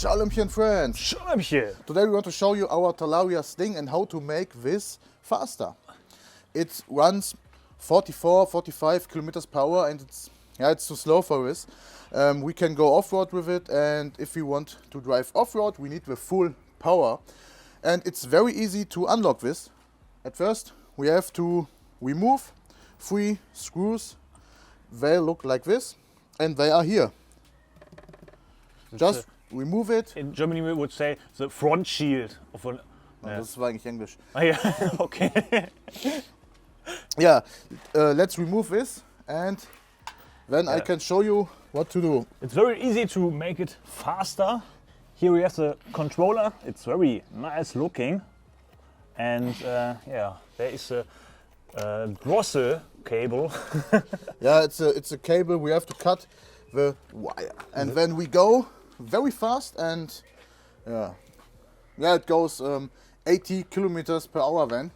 Schalömmchen friends! Schalömmchen! Today we want to show you our Talaria Sting and how to make this faster. It runs 44-45 kilometers per hour and it's too slow for this. We can go off-road with it, and if we want to drive off-road we need the full power. And it's very easy to unlock this. At first we have to remove 3 screws. They look like this and they are here. Just remove it. In Germany we would say the front shield. Das war eigentlich Englisch. Ah, yeah. Okay. Yeah, let's remove this and then I Yeah. can show you what to do. It's very easy to make it faster. Here we have the controller. It's very nice looking. And yeah, there is a Drossel cable. Yeah, it's a cable. We have to cut the wire, and then we go very fast, and yeah, it goes 80 kilometers per hour then,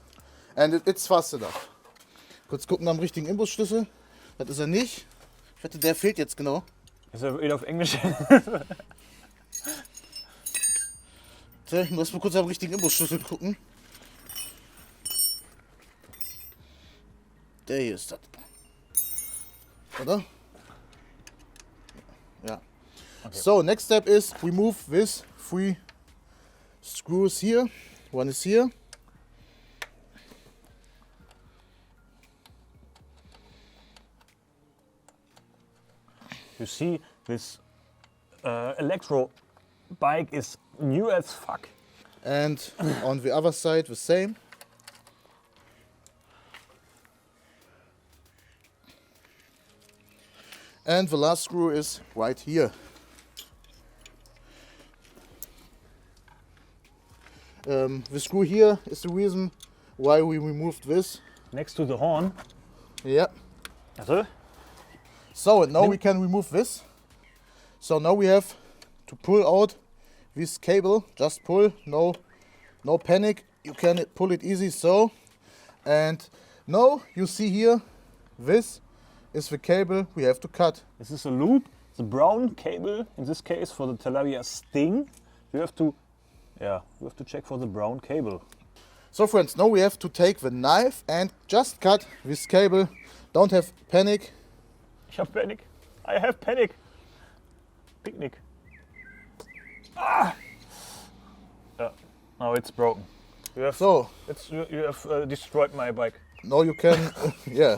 and it's fast enough. Kurz gucken nach dem richtigen Imbusschlüssel. Das ist er nicht. Ich wette, der fehlt jetzt genau. Ist er wieder auf Englisch? Tja, ich muss mal kurz nach dem richtigen Imbusschlüssel gucken. Der hier ist das. Oder? Yeah. Okay. So next step is remove this 3 screws here. One is here. You see, this electro bike is new as fuck. And on the other side the same. And the last screw is right here. The screw here is the reason why we removed this. Next to the horn. Yeah. Also? So now we can remove this. So now we have to pull out this cable. Just pull, no panic. You can pull it easy so. And now you see here, this is the cable we have to cut. This is a loop, the brown cable, in this case for the Talaria Sting. You have to check for the brown cable. So friends, now we have to take the knife and just cut this cable. Don't have panic. Ich hab Panic. I have panic. Picnic. Ah! Yeah, now it's broken. You have destroyed my bike. No, you can, yeah.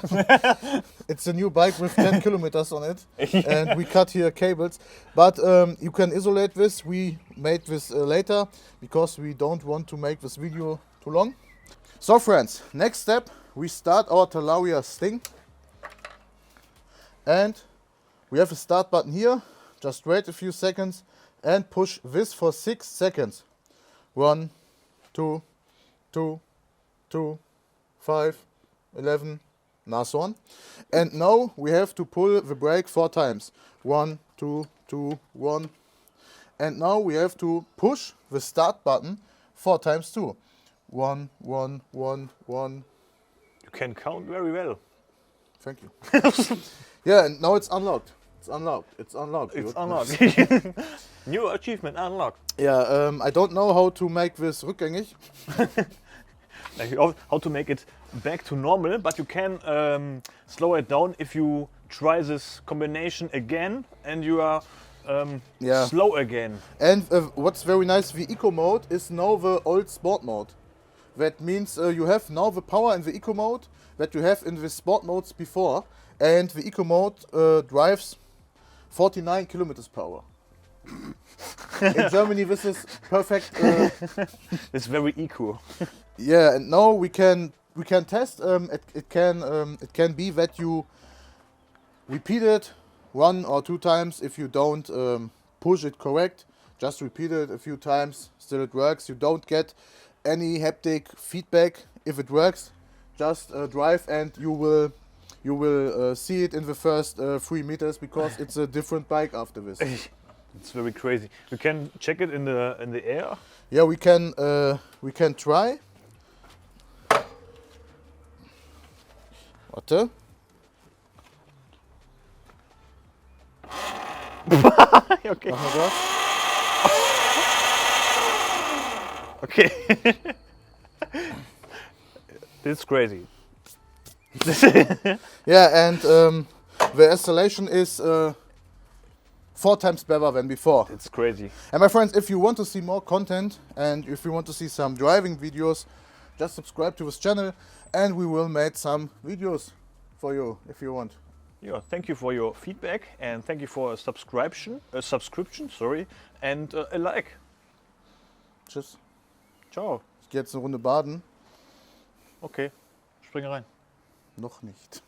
It's a new bike with 10 kilometers on it, and we cut here cables. But you can isolate this. We made this later because we don't want to make this video too long. So friends, next step, we start our Talaria Sting. And we have a start button here. Just wait a few seconds and push this for 6 seconds. 1, 2, 2, 2, 5, 11, last one. And now we have to pull the brake 4 times. 1, 2, 2, 1. And now we have to push the start button 4 times too. 1, 1, 1, 1. You can count very well. Thank you. Yeah, and now it's unlocked. It's unlocked. It's unlocked. It's unlocked. New achievement unlocked. Yeah, I don't know how to make this rückgängig. How to make it back to normal, but you can slow it down if you try this combination again and you are slow again. And what's very nice, the eco mode is now the old sport mode. That means you have now the power in the eco mode that you have in the sport modes before, and the eco mode drives 49 kilometers per hour. In Germany this is perfect. It's very eco. Yeah, and now we can test. It can be that you repeat it 1 or 2 times. If you don't push it correct, just repeat it a few times. Still it works. You don't get any haptic feedback. If it works, just drive and you will see it in the first 3 meters because it's a different bike after this. It's very crazy. You can check it in the air. Yeah, we can try. Warte. Okay. Machen wir das. Okay. This is crazy. Yeah, and the installation is 4 times better than before. It's crazy. And my friends, if you want to see more content and if you want to see some driving videos, just subscribe to this channel and we will make some videos for you if you want. Yeah, thank you for your feedback and thank you for a subscription, sorry, and a like. Tschüss. Ciao. Ich gehe jetzt eine Runde baden. Okay, springe rein. Noch nicht.